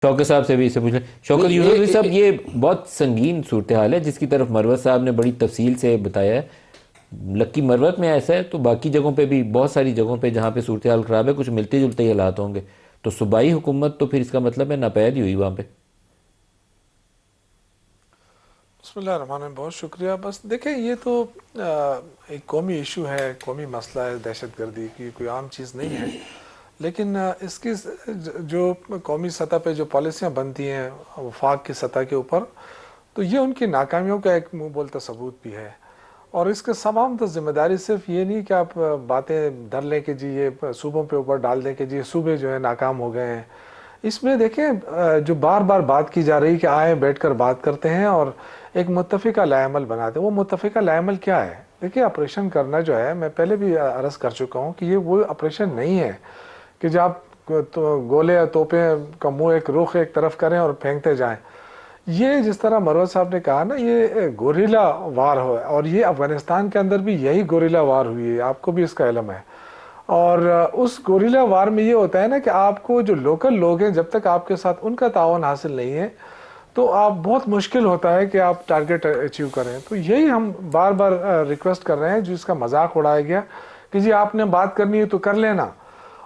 شوکت صاحب سے بھی اسے پوچھ لیں. شوکت یوسفزئی صاحب، یہ بہت سنگین صورتحال ہے جس کی طرف مروت صاحب نے بڑی تفصیل سے بتایا ہے. لکی مروت میں ایسا ہے تو باقی جگہوں پہ بھی بہت ساری جگہوں پہ جہاں پہ صورتحال خراب ہے کچھ ملتے جلتے ہی حالات ہوں گے. تو صوبائی حکومت تو پھر اس کا مطلب ہے ناپید ہی ہوئی وہاں پہ. بسم اللہ الرحمن الرحیم، بہت شکریہ. بس دیکھیں، یہ تو ایک قومی ایشو ہے، قومی مسئلہ ہے. دہشت گردی کی کوئی عام چیز نہیں ہے، لیکن اس کی جو قومی سطح پہ جو پالیسیاں بنتی ہیں وفاق کی سطح کے اوپر، تو یہ ان کی ناکامیوں کا ایک منہ بولتا ثبوت بھی ہے. اور اس کے تمام تو ذمہ داری صرف یہ نہیں کہ آپ باتیں دھر لیں کہ جی یہ صوبوں پہ اوپر ڈال دیں کہ جی صوبے جو ہے ناکام ہو گئے ہیں. اس میں دیکھیں جو بار بار بات کی جا رہی کہ آئیں بیٹھ کر بات کرتے ہیں اور ایک متفقہ لائحہ عمل بناتے ہیں. وہ متفقہ لائحہ عمل کیا ہے؟ دیکھیں، آپریشن کرنا جو ہے، میں پہلے بھی عرض کر چکا ہوں کہ یہ وہ آپریشن نہیں ہے کہ جب آپ گولے یا توپیں کا منہ ایک رخ ایک طرف کریں اور پھینکتے جائیں. یہ جس طرح مروت صاحب نے کہا نا، یہ گوریلا وار ہو، اور یہ افغانستان کے اندر بھی یہی گوریلا وار ہوئی ہے، آپ کو بھی اس کا علم ہے. اور اس گوریلا وار میں یہ ہوتا ہے نا کہ آپ کو جو لوکل لوگ ہیں، جب تک آپ کے ساتھ ان کا تعاون حاصل نہیں ہے تو آپ بہت مشکل ہوتا ہے کہ آپ ٹارگیٹ اچیو کریں. تو یہی ہم بار بار ریکویسٹ کر رہے ہیں، جو اس کا مذاق اڑایا گیا کہ جی آپ نے بات کرنی ہے تو کر لینا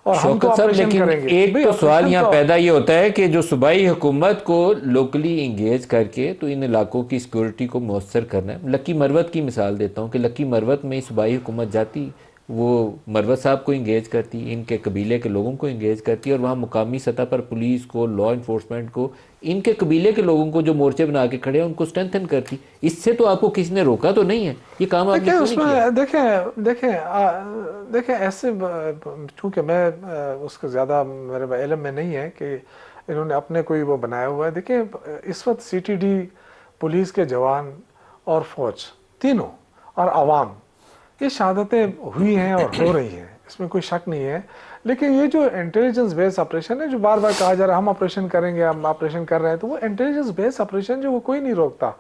اور ہم تو شوکت صاحب، آپریشن لیکن کریں گے. ایک بھئی تو سوال آپریشن یہاں تو پیدا یہ ہوتا ہے کہ جو صوبائی حکومت کو لوکلی انگیج کر کے تو ان علاقوں کی سیکورٹی کو مؤثر کرنا ہے. لکی مروت کی مثال دیتا ہوں کہ لکی مروت میں صوبائی حکومت جاتی، وہ مروت صاحب کو انگیج کرتی، ان کے قبیلے کے لوگوں کو انگیج کرتی، اور وہاں مقامی سطح پر پولیس کو، لا انفورسمنٹ کو، ان کے قبیلے کے لوگوں کو جو مورچے بنا کے کھڑے ہیں ان کو اسٹرینتھن کرتی. اس سے تو آپ کو کسی نے روکا تو نہیں ہے، یہ کام آپ نے دیکھیں کیوں اس نہیں کیا؟ میں دیکھیں ایسے، چونکہ میں اس کا زیادہ میرے علم میں نہیں ہے کہ انہوں نے اپنے کوئی وہ بنایا ہوا ہے. دیکھیں اس وقت سی ٹی ڈی، پولیس کے جوان اور فوج تینوں اور عوام، یہ شہادتیں ہوئی ہیں اور ہو رہی ہیں، اس میں کوئی شک نہیں ہے. لیکن یہ جو انٹیلیجنس بیس آپریشن ہے، جو بار بار کہا جا رہا ہے ہم آپریشن کریں گے، ہم آپریشن کر رہے ہیں، تو وہ انٹیلیجنس بیس آپریشن جو وہ کوئی نہیں روکتا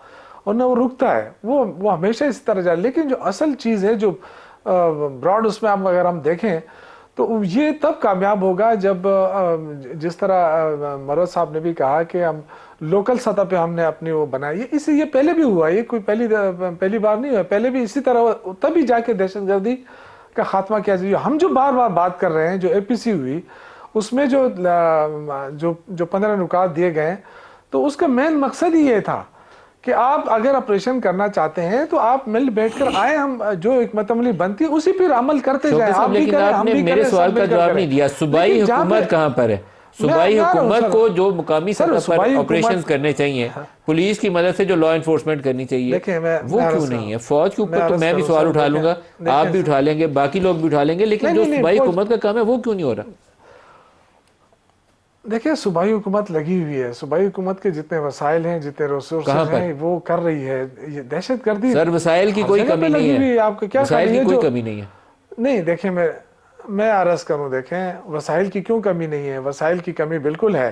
اور نہ وہ رکتا ہے، وہ ہمیشہ اس طرح جائے. لیکن جو اصل چیز ہے، جو براڈ اس میں اگر ہم دیکھیں تو یہ تب کامیاب ہوگا جب جس طرح مروت صاحب نے بھی کہا کہ ہم لوکل سطح پہ ہم نے اپنی وہ بنائی ہے. اس سے یہ پہلے بھی ہوا، یہ کوئی پہلی بار نہیں ہوا، پہلے بھی اسی طرح تبھی جا کے دہشت گردی کا خاتمہ کیا جائے. ہم جو بار بار بات کر رہے ہیں، جو اے پی سی ہوئی اس میں جو 15 نکات دیے گئے، تو اس کا مین مقصد ہی یہ تھا کہ آپ اگر آپریشن کرنا چاہتے ہیں تو آپ مل بیٹھ کر آئیں، ہم جو حکمت عملی بنتی ہے اسی پھر عمل کرتے جائیں. شوکت آپ صاحب، بھی لیکن کریں، آپ ہم نے بھی میرے کریں، سوال سب کا مل کر جواب کریں. نہیں دیا. صوبائی لیکن جہاں پہ حکومت کہاں پر ہے؟ میں صوبائی آ رہا ہوں حکومت سر. کو جو مقامی سر سطح پر صوبائی آپریشنز حکومت، کرنے چاہیے، پولیس کی مدد سے جو لا انفورسمنٹ کرنی چاہیے، دیکھیں وہ میں کیوں عرض نہیں کروں، ہے؟ فوج کے میں اوپر تو عرض میں بھی کروں سوال سر. اٹھا لوں گا، آپ دیکھیں بھی سر، اٹھا لیں گے، باقی لوگ بھی اٹھا لیں گے، لیکن جو نہیں صوبائی فوج، حکومت کا کام ہے وہ کیوں نہیں ہو رہا؟ دیکھیں صوبائی حکومت لگی ہوئی ہے. صوبائی حکومت کے جتنے وسائل ہیں، جتنے کہاں ریسورسز پر؟ ہیں، وہ کر رہی ہے. یہ دہشت گردی سر، وسائل کی ہر کوئی جگہ پہ کمی نہیں لگی ہے، ہوئی ہے. آپ کو کیا وسائل کمی کی ہے کوئی جو کمی نہیں ہے. نہیں؟ دیکھیں میں عرض کروں، دیکھیں وسائل کی کیوں کمی نہیں ہے؟ وسائل کی کمی بالکل ہے.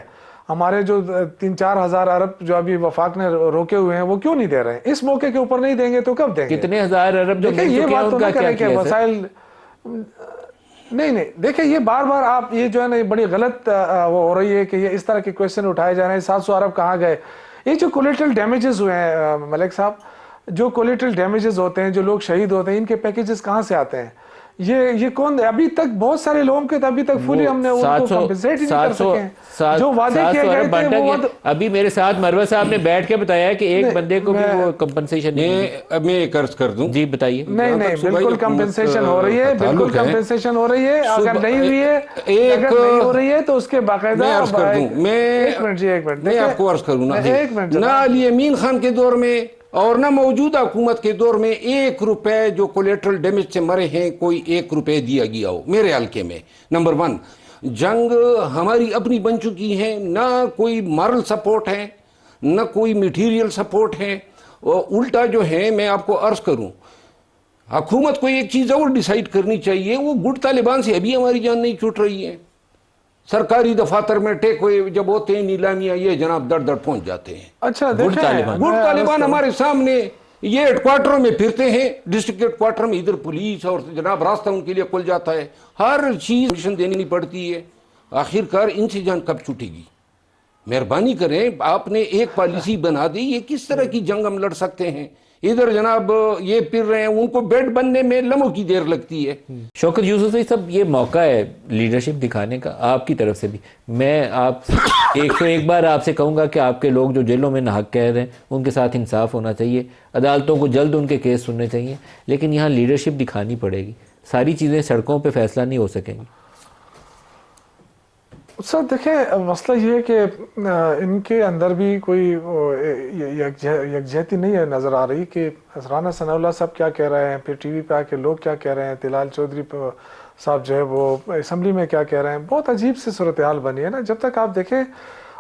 ہمارے جو 3-4 ہزار ارب جو ابھی وفاق نے روکے ہوئے ہیں، وہ کیوں نہیں دے رہے ہیں؟ اس موقع کے اوپر نہیں دیں گے تو کب دیں گے؟ کتنے ہزار ارب جو دیکھیں مل یہ چکے ہیں بات ان تو نہ کا کیا کریں کہ کیا سر؟ وسائل، نہیں دیکھیں یہ بار بار آپ یہ جو ہے نا، یہ بڑی غلط وہ ہو رہی ہے کہ یہ اس طرح کے کویشچن اٹھائے جا رہے ہیں. 700 ارب کہاں گئے؟ یہ جو کولیٹرل ڈیمیجز ہوئے ہیں ملک صاحب، جو کولیٹرل ڈیمیجز ہوتے ہیں، جو لوگ شہید ہوتے ہیں، ان کے پیکیجز کہاں سے آتے ہیں؟ یہ کون؟ ابھی تک بہت سارے لوگوں کے ابھی تک وہ فلی ہم نے ان کو 700 کمپنسیٹ ہی نہیں کر 700 سکے ہیں. جو وعدے کیے 700 گئے ارب تھے بانٹا وہ گیا. ابھی میرے ساتھ مروت صاحب نے بیٹھ کے بتایا کہ ایک بندے کو بھی وہ کمپنسیشن نہیں ملی. میں ایک عرض کر دوں. جی بتائیے. نہیں جہاں تک صوبائی بالکل حکومت کمپنسیشن ہو رہی ہے، کا بالکل تعلق ہے، کمپنسیشن ہو رہی ہے. اگر نہیں ہوئی ہے، ایک اگر نہیں ہو رہی ہے تو اس کے باقاعدہ میں عرض کر دوں، ایک منٹ جی، ایک منٹ میں دیکھیں، آپ کو عرض کروں نا جی، ایک منٹ نہ جناب. علی امین خان کے دور میں اور نہ موجودہ حکومت کے دور میں 1 روپے جو کولیٹرل ڈیمیج سے مرے ہیں کوئی 1 روپے دیا گیا ہو میرے حلقے میں. نمبر 1، جنگ ہماری اپنی بن چکی ہے، نہ کوئی مارل سپورٹ ہے نہ کوئی میٹیریل سپورٹ ہے. اور الٹا جو ہے، میں آپ کو عرض کروں، حکومت کو ایک چیز اور ڈیسائیڈ کرنی چاہیے. وہ گڈ طالبان سے ابھی ہماری جان نہیں چھوٹ رہی ہے. سرکاری دفاتر میں ٹیک ہوئے جب ہوتے ہیں نیلامیاں، یہ جناب دڑ دڑ پہنچ جاتے ہیں. اچھا گڈ دیکھیں، طالبان گڈ میں عرض طالبان کروں، ہمارے سامنے یہ ہیڈ کوارٹروں میں پھرتے ہیں، ڈسٹرکٹ ہیڈ کوارٹر میں ادھر پولیس اور جناب راستہ ان کے لیے کھل جاتا ہے. ہر چیز پرمیشن دینی پڑتی ہے. آخر کار ان سے جان کب چھوٹے گی؟ مہربانی کریں آپ نے ایک پالیسی بنا دی. یہ کس طرح کی جنگ ہم لڑ سکتے ہیں؟ ادھر جناب یہ پھر رہے ہیں, ان کو بیڈ بننے میں لمحوں کی دیر لگتی ہے. شوکت یوسف صاحب, یہ موقع ہے لیڈرشپ دکھانے کا آپ کی طرف سے بھی. میں آپ ایک بار آپ سے کہوں گا کہ آپ کے لوگ جو جیلوں میں ناحق قید ہیں ان کے ساتھ انصاف ہونا چاہیے, عدالتوں کو جلد ان کے کیس سننے چاہیے, لیکن یہاں لیڈرشپ دکھانی پڑے گی. ساری چیزیں سڑکوں پہ فیصلہ نہیں ہو سکیں گی. سر دیکھیں, مسئلہ یہ ہے کہ ان کے اندر بھی کوئی یکجہتی نہیں ہے نظر آ رہی کہ رانا ثناء اللہ صاحب کیا کہہ رہے ہیں, پھر ٹی وی پہ آ کے لوگ کیا کہہ رہے ہیں, طلال چودھری صاحب جو ہے وہ اسمبلی میں کیا کہہ رہے ہیں. بہت عجیب سی صورتحال بنی ہے نا. جب تک آپ دیکھیں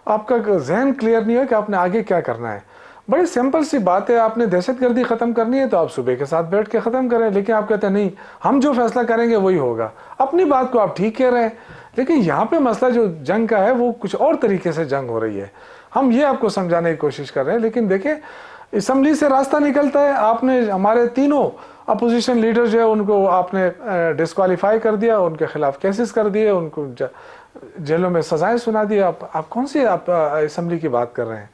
آپ کا ذہن کلیئر نہیں ہو کہ آپ نے آگے کیا کرنا ہے. بڑی سمپل سی بات ہے, آپ نے دہشت گردی ختم کرنی ہے تو آپ صوبے کے ساتھ بیٹھ کے ختم کریں, لیکن آپ کہتے ہیں نہیں ہم جو فیصلہ کریں گے وہی ہوگا. اپنی بات کو آپ ٹھیک کہہ رہے ہیں, لیکن یہاں پہ مسئلہ جو جنگ کا ہے وہ کچھ اور طریقے سے جنگ ہو رہی ہے. ہم یہ آپ کو سمجھانے کی کوشش کر رہے ہیں, لیکن دیکھیں اسمبلی سے راستہ نکلتا ہے. آپ نے ہمارے تینوں اپوزیشن لیڈر جو ہے ان کو آپ نے ڈسکوالیفائی کر دیا, ان کے خلاف کیسز کر دیے, ان کو جیلوں میں سزائیں سنا دی. آپ کون سی آپ اسمبلی کی بات کر رہے ہیں؟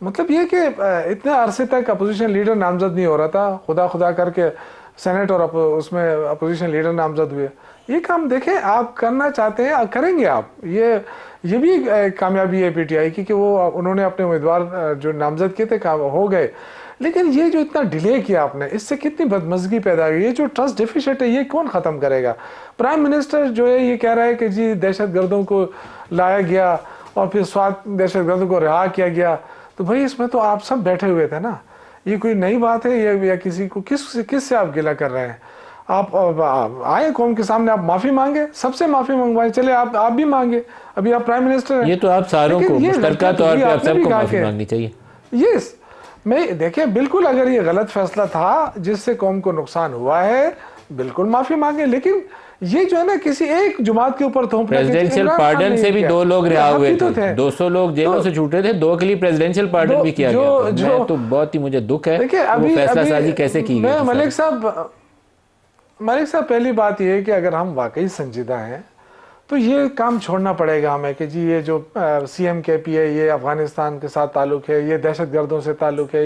مطلب یہ کہ اتنے عرصے تک اپوزیشن لیڈر نامزد نہیں ہو رہا تھا, خدا کر کے سینٹ اور اس میں اپوزیشن لیڈر نامزد ہوئے. یہ کام دیکھیں آپ کرنا چاہتے ہیں کریں گے آپ. یہ بھی کامیابی ہے پی ٹی آئی کی کہ وہ انہوں نے اپنے امیدوار جو نامزد کیے تھے ہو گئے, لیکن یہ جو اتنا ڈیلے کیا آپ نے, اس سے کتنی بدمزگی پیدا ہوئی. یہ جو ٹرسٹ ڈیفیشٹ ہے یہ کون ختم کرے گا؟ پرائم منسٹر جو ہے یہ کہہ رہا ہے کہ جی دہشت گردوں کو لایا گیا اور پھر سوات دہشت گردوں کو رہا کیا گیا. تو بھائی اس میں تو آپ سب بیٹھے ہوئے تھے نا, یہ کوئی نئی بات ہے یا کسی کو کس سے آپ گلہ کر رہے ہیں؟ آپ آئے قوم کے سامنے, آپ معافی مانگے, سب سے معافی منگوائیں, چلے آپ بھی مانگے, ابھی آپ پرائم منسٹر ہیں. یہ تو آپ ساروں کو مشترکہ طور پہ آپ سب کو معافی مانگنی چاہیے. یس میں دیکھیں بالکل اگر یہ غلط فیصلہ تھا جس سے قوم کو نقصان ہوا ہے بالکل معافی مانگے, لیکن یہ جو ہے نا کسی ایک جماعت کے اوپر تھوپنا. پریزیڈنشل پارڈن سے بھی 2 لوگ رہا ہوئے تھے, 200 لوگ جیلوں سے چھوٹے تھے, 2 کے لیے پریزیڈنشل پارڈن بھی کیا گیا تھا. میں تو بہت ہی مجھے دکھ ہے وہ فیصلہ سازی کیسے کی گئی. ملک صاحب پہلی بات یہ ہے کہ اگر ہم واقعی سنجیدہ ہیں تو یہ کام چھوڑنا پڑے گا ہمیں کہ جی یہ جو سی ایم کے پی ہے یہ افغانستان کے ساتھ تعلق ہے, یہ دہشت گردوں سے تعلق ہے,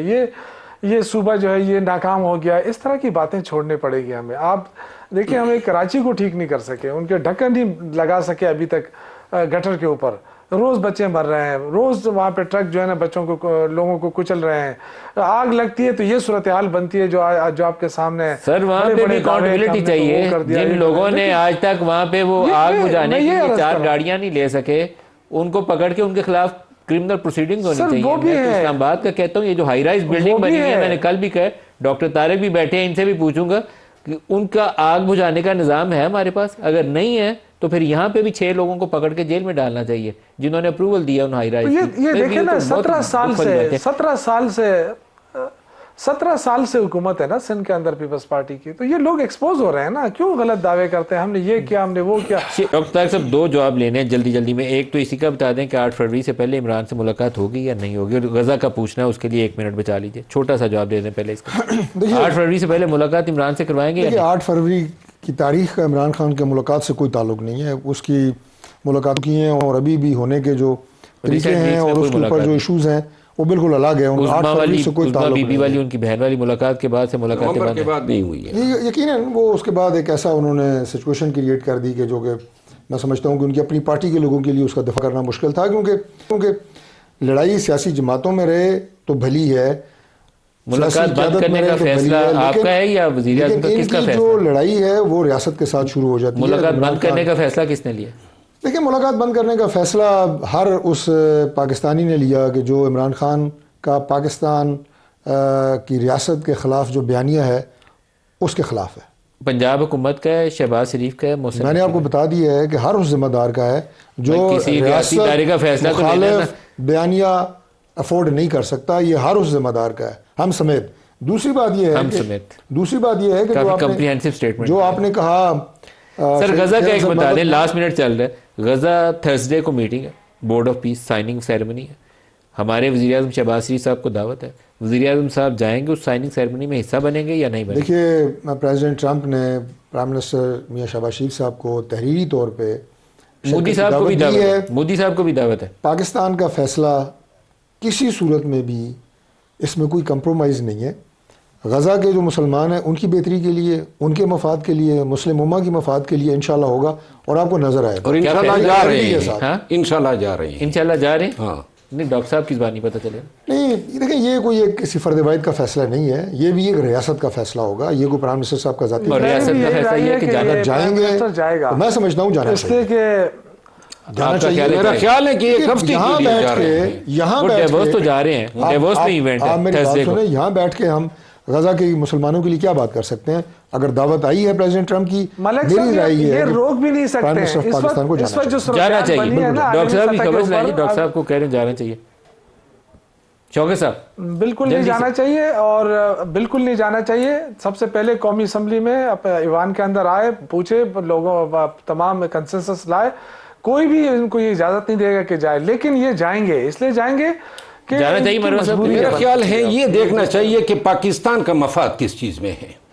یہ صوبہ جو ہے یہ ناکام ہو گیا. اس طرح کی باتیں چھوڑنی پڑے گی ہمیں. آپ دیکھیں ہمیں کراچی کو ٹھیک نہیں کر سکے, ان کے ڈھکن نہیں لگا سکے ابھی تک گٹر کے اوپر. روز بچے مر رہے ہیں, روز وہاں پہ ٹرک جو ہے نا بچوں کو لوگوں کو کچل رہے ہیں, آگ لگتی ہے تو یہ صورتحال بنتی ہے جو آپ کے سامنے ہے. سر وہاں پہ بھی اکاؤنٹیبلٹی چاہیے. جن لوگوں نے آج تک وہاں پہ وہ آگ بجھانے کے لیے 4 گاڑیاں نہیں لے سکے ان کو پکڑ کے ان کے خلاف کرمنل پروسیڈنگ ہونی چاہیے. میں تو اسلام آباد کا کہتا ہوں یہ جو ہائی رائز بلڈنگ بنی ہے, میں نے کل بھی کہا, ڈاکٹر طارق بھی بیٹھے ہیں, ان سے بھی پوچھوں گا کہ ان کا آگ بجھانے کا نظام ہے ہمارے پاس. اگر نہیں ہے تو پھر یہاں پہ بھی 6 لوگوں کو پکڑ کے جیل میں ڈالنا چاہیے جنہوں نے اپروول دیا ان ہائی رائز کی. یہ دیکھیں نا 17 سال سے حکومت ہے نا سندھ کے اندر پیپلز پارٹی کی, تو یہ لوگ ایکسپوز ہو رہے ہیں نا. کیوں غلط دعوے کرتے ہیں ہم نے یہ کیا ہم نے وہ کیا. ڈاکٹر طارق صاحب 2 جواب لینے ہیں جلدی میں. ایک تو اسی کا بتا دیں کہ 8 فروری سے پہلے عمران سے ملاقات ہوگی یا نہیں ہوگی, اور غزہ کا پوچھنا ہے اس کے لیے 1 منٹ بچا لیجیے, چھوٹا سا جواب دے دیں پہلے اس کا. 8 فروری سے پہلے ملاقات عمران سے کروائیں گے؟ 8 فروری کی تاریخ کا عمران خان کے ملاقات سے کوئی تعلق نہیں ہے. اس کی ملاقات کی ہیں اور ابھی بھی ہونے کے جو طریقے ہیں اور اس کے اوپر جو ایشوز ہیں وہ بالکل الگ ہے. 8 فروری سے کوئی تعلق نہیں ہے. ان کی بہن والی ملاقات کے بعد سے ملاقات کے بعد نہیں ہوئی ہے. یقیناً وہ اس کے بعد ایک ایسا انہوں نے سچویشن کریٹ کر دی کہ جو کہ میں سمجھتا ہوں کہ ان کی اپنی پارٹی کے لوگوں کے لیے اس کا دفاع کرنا مشکل تھا, کیونکہ لڑائی سیاسی جماعتوں میں رہے تو بھلی ہے, ملاقات بند کرنے کا فیصلہ آپ کا ہے یا وزیر اعظم کا, کس کا فیصلہ؟ جو لڑائی ہے وہ ریاست کے ساتھ شروع ہو جاتی ہے. ملاقات بند کرنے کا فیصلہ کس نے لیا؟ دیکھیں ملاقات بند کرنے کا فیصلہ ہر اس پاکستانی نے لیا کہ جو عمران خان کا پاکستان کی ریاست کے خلاف جو بیانیہ ہے اس کے خلاف ہے. پنجاب حکومت کا ہے, شہباز شریف کا ہے, میں نے آپ کو بتا دیا ہے کہ ہر اس ذمہ دار کا ہے جو ریاست کا فیصلہ مخالف بیانیہ افورڈ نہیں کر سکتا. یہ ہر اس ذمہ دار کا ہے, ہم سمیت. دوسری بات یہ ہے کہ جو آپ نے کہا سر غزہ کا ایک بتا دیں, لاسٹ منٹ چل رہا ہے. غزہ تھرسڈے کو میٹنگ ہے, board of peace signing ceremony ہے. ہمارے وزیر اعظم شہباز شریف صاحب کو دعوت ہے, وزیر اعظم صاحب جائیں گے اس سائننگ سیریمنی میں حصہ بنیں گے یا نہیں بنیں گے؟ دیکھیے پریزیڈنٹ ٹرمپ نے پرائم منسٹر میاں شہباز شریف صاحب کو تحریری طور پہ مودی صاحب کو بھی دعوت ہے، مودی صاحب کو بھی دعوت ہے. پاکستان کا فیصلہ کسی صورت میں بھی اس میں کوئی کمپرومائز نہیں ہے. غزہ کے جو مسلمان ہیں ان کی بہتری کے لیے، ان کے مفاد کے لیے، مسلم امہ کی مفاد کے لیے انشاءاللہ ہوگا اور آپ کو نظر آئے گا. اور انشاءاللہ جا رہے ہیں، انشاءاللہ جا رہے ہیں، انشاءاللہ جا رہے ہیں. ہاں نہیں ڈاکٹر صاحب کی زبانی پتہ چلے. نہیں دیکھیں یہ کوئی ایک کسی فرد واحد کا فیصلہ نہیں ہے، یہ بھی ایک ریاست کا فیصلہ ہوگا. یہ کوئی پرائم منسٹر صاحب کا ذاتی اور ریاست کا فیصلہ یہ ہے کہ اگر جائیں گے تو میں سمجھتا ہوں جانا چاہیے. جانا چاہیے. میرا خیال ہے کہ ایک ہفتے یہاں کے لیے بیٹھ جا کے رہے ہیں. یہاں وہ بیٹھ ڈیووس تو کے جا رہے ہیں، ڈیووس میں ایونٹ ہے آپ میری بات تھرسڈے کو. سنیں، یہاں بیٹھ کے ہم غزہ کے مسلمانوں کے لیے کیا بات کر سکتے ہیں؟ اگر دعوت آئی ہے پریزیڈنٹ ٹرمپ کی، میری رائے یہ ہے کہ روک بھی نہیں سکتے ہیں پاکستان کو جانا چاہیے. ڈاکٹر صاحب کی خبر سنائیے، ڈاکٹر صاحب کو کہہ رہے ہیں جانا چاہیے. شوکت صاحب بالکل نہیں جانا چاہیے، اور بالکل نہیں جانا چاہیے. سب سے پہلے قومی اسمبلی میں ایوان کے اندر آئے، پوچھے لوگوں، تمام کنسنسس لائے. کوئی بھی ان کو یہ اجازت نہیں دے گا کہ جائے، لیکن یہ جائیں گے. اس لیے جائیں گے کہ جانا چاہیے. میرا خیال ہے یہ دیکھنا چاہیے کہ پاکستان کا مفاد کس چیز میں ہے.